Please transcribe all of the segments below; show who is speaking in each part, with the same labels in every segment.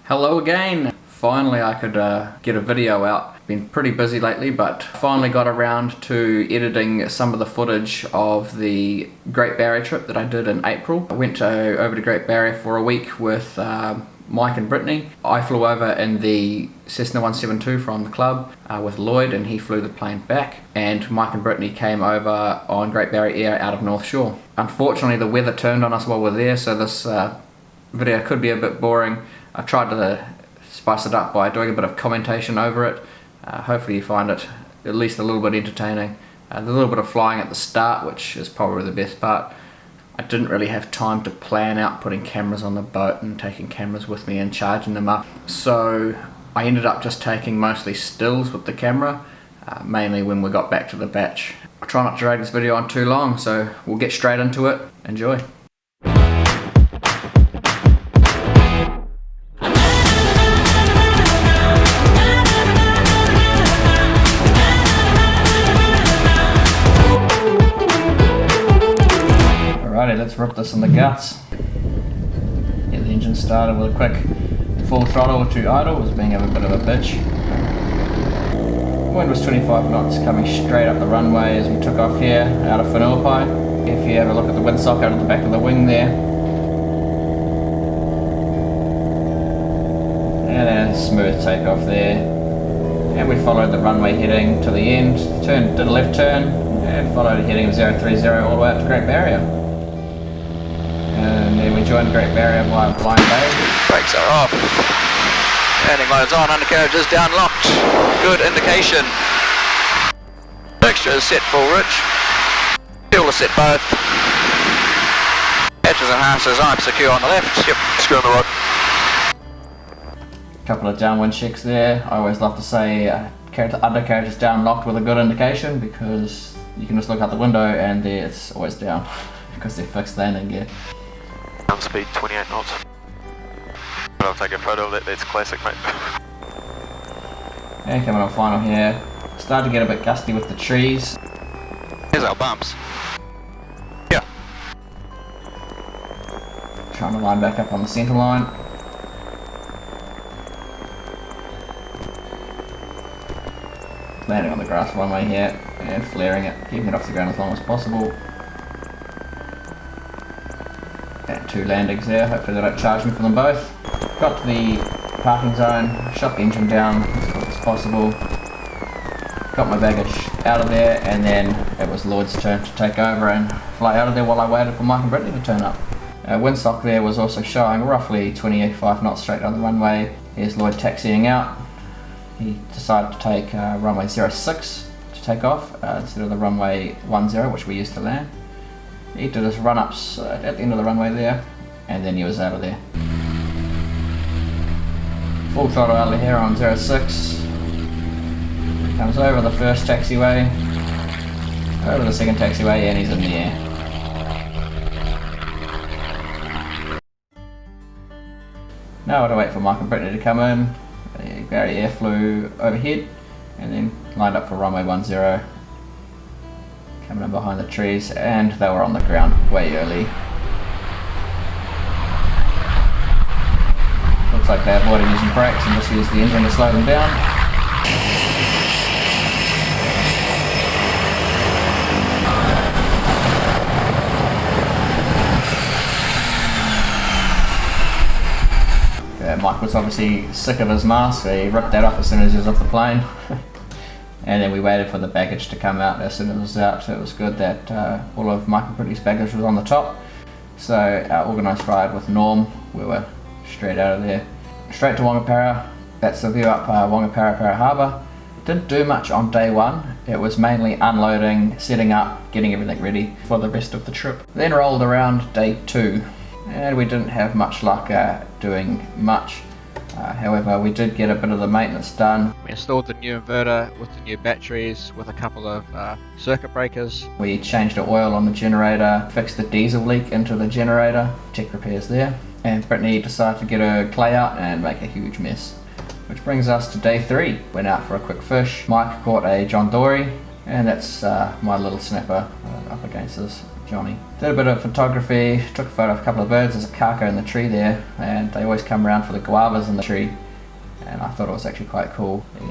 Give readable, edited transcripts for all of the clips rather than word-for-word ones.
Speaker 1: Hello again! Finally I could get a video out. Been pretty busy lately, but finally got around to editing some of the footage of the Great Barrier trip that I did in April. I went over to Great Barrier for a week with Mike and Brittany. I flew over in the Cessna 172 from the club with Lloyd, and he flew the plane back, and Mike and Brittany came over on Great Barrier Air out of North Shore. Unfortunately the weather turned on us while we were there, so this video could be a bit boring. I tried to spice it up by doing a bit of commentation over it. Hopefully you find it at least a little bit entertaining. There's a little bit of flying at the start, which is probably the best part. I didn't really have time to plan out putting cameras on the boat and taking cameras with me and charging them up. So I ended up just taking mostly stills with the camera, mainly when we got back to the batch. I'll try not to drag this video on too long, so we'll get straight into it. Enjoy. Alrighty, let's rip this in the guts. Get the engine started with a quick full throttle to idle. It was being a bit of a bitch. Wind was 25 knots coming straight up the runway as we took off here out of Whenuapai. If you have a look at the windsock out of the back of the wing there. And then a smooth takeoff there. And we followed the runway heading to the end. Did a left turn and followed a heading of 030 all the way up to Great Barrier. And then we joined Great Barrier via Blind Bay.
Speaker 2: Brakes are off. Landing modes on, undercarriage is down locked. Good indication. Fixture is set full rich. Fuel is set both. Hatches and harnesses I'm secure on the left. Yep, secure on the right.
Speaker 1: Couple of downwind checks there. I always love to say undercarriage is down locked with a good indication, because you can just look out the window and it's always down because they're fixed landing gear.
Speaker 3: Ground speed 28 knots. I'll take a photo of that, that's classic, mate.
Speaker 1: And coming on final here. Started to get a bit gusty with the trees.
Speaker 2: Here's our bumps. Yeah.
Speaker 1: Trying to line back up on the centre line. Landing on the grass runway here and flaring it, keeping it off the ground as long as possible. And two landings there, hopefully they don't charge me for them both. Got to the parking zone, shut the engine down as quick as possible. Got my baggage out of there, and then it was Lloyd's turn to take over and fly out of there while I waited for Mike and Brittany to turn up. Windsock there was also showing roughly 25 knots straight down the runway. Here's Lloyd taxiing out. He decided to take runway 06 to take off instead of the runway 10, which we used to land. He did his run-ups at the end of the runway there, and then he was out of there. Full throttle out of here on 06. Comes over the first taxiway, over the second taxiway, and he's in the air. Now I had to wait for Mike and Brittany to come in. The Barrier Air flew overhead and then lined up for runway 10. Coming in behind the trees, and they were on the ground way early. Looks like they avoided using brakes and just used the engine to slow them down. Mike was obviously sick of his mask, so he ripped that off as soon as he was off the plane. And then we waited for the baggage to come out. As soon as it was out, it was good that all of Mike and Brittany's baggage was on the top. So our organised ride with Norm, we were straight out of there. Straight to Wangapara. That's the view up Wangapara Harbour. Didn't do much on day one. It was mainly unloading, setting up, getting everything ready for the rest of the trip. Then rolled around day 2. And we didn't have much luck doing much. However, we did get a bit of the maintenance done.
Speaker 2: We installed the new inverter with the new batteries with a couple of circuit breakers.
Speaker 1: We changed the oil on the generator, fixed the diesel leak into the generator, tech repairs there. And Brittany decided to get her clay out and make a huge mess. Which brings us to day 3. Went out for a quick fish. Mike caught a John Dory, and that's my little snapper up against this Johnny. Did a bit of photography, took a photo of a couple of birds. There's a kaka in the tree there, and they always come around for the guavas in the tree, and I thought it was actually quite cool. He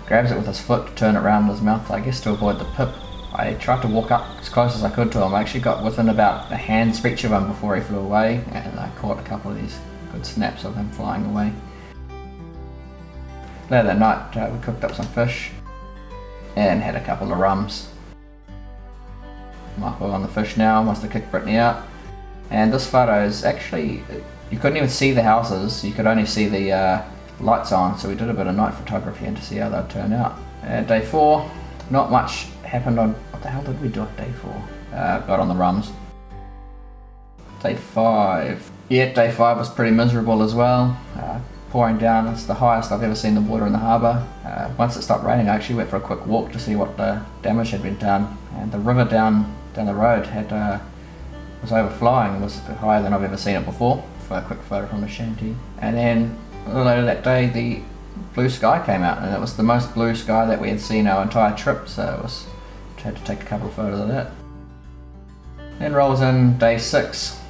Speaker 1: grabs it with his foot to turn it around in his mouth, I guess to avoid the pip. I tried to walk up as close as I could to him. I actually got within about a hand's reach of him before he flew away, and I caught a couple of these good snaps of him flying away. Later that night we cooked up some fish and had a couple of rums. Michael on the fish now, must have kicked Brittany out. And this photo is actually, you couldn't even see the houses, you could only see the lights on, so we did a bit of night photography and to see how they'd turn out. Day 4, not much happened on, what the hell did we do at day 4? Got on the rums. Day 5, yeah, day 5 was pretty miserable as well. Pouring down, it's the highest I've ever seen the water in the harbour. Once it stopped raining, I actually went for a quick walk to see what the damage had been done. And the river down the road was overflowing. It was higher than I've ever seen it before, for a quick photo from the shanty. And then a little later that day, the blue sky came out, and it was the most blue sky that we had seen our entire trip, so had to take a couple of photos of that. Then rolls in day 6.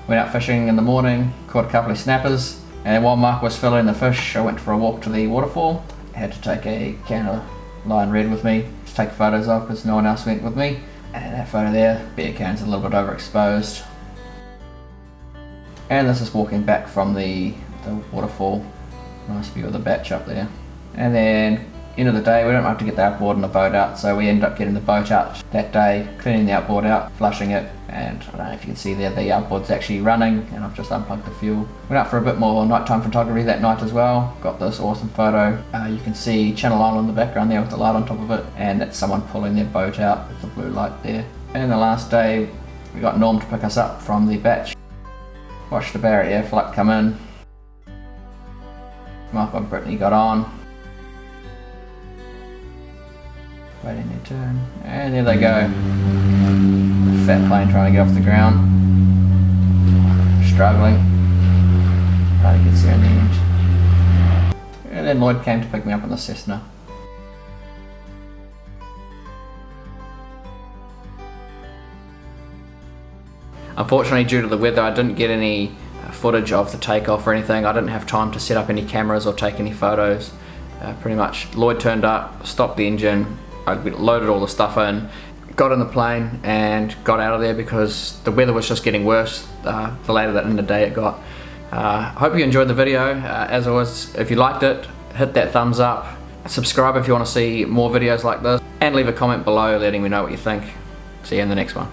Speaker 1: Went out fishing in the morning, caught a couple of snappers, and while Mark was filling the fish, I went for a walk to the waterfall. I had to take a can of Lion Red with me to take photos of because no one else went with me. And that photo there, beer can's a little bit overexposed. And this is walking back from the waterfall. Nice view of the batch up there. And then end of the day, we didn't have to get the outboard and the boat out, so we ended up getting the boat out that day, cleaning the outboard out, flushing it, and I don't know if you can see there, the outboard's actually running, and I've just unplugged the fuel. Went out for a bit more nighttime photography that night as well. Got this awesome photo. You can see Channel Island in the background there with the light on top of it, and that's someone pulling their boat out with the blue light there. And the last day, we got Norm to pick us up from the batch. Watched the Barry Air flight come in. Michael and Brittany got on. Waiting their turn, and there they go. Fat plane trying to get off the ground, struggling, but he gets there in the end. And then Lloyd came to pick me up in the Cessna. Unfortunately, due to the weather, I didn't get any footage of the takeoff or anything. I didn't have time to set up any cameras or take any photos. Pretty much, Lloyd turned up, stopped the engine, I loaded all the stuff in, got in the plane and got out of there because the weather was just getting worse the later that in the day it got. Hope you enjoyed the video. As always, if you liked it, hit that thumbs up, subscribe if you want to see more videos like this, and leave a comment below letting me know what you think. See you in the next one.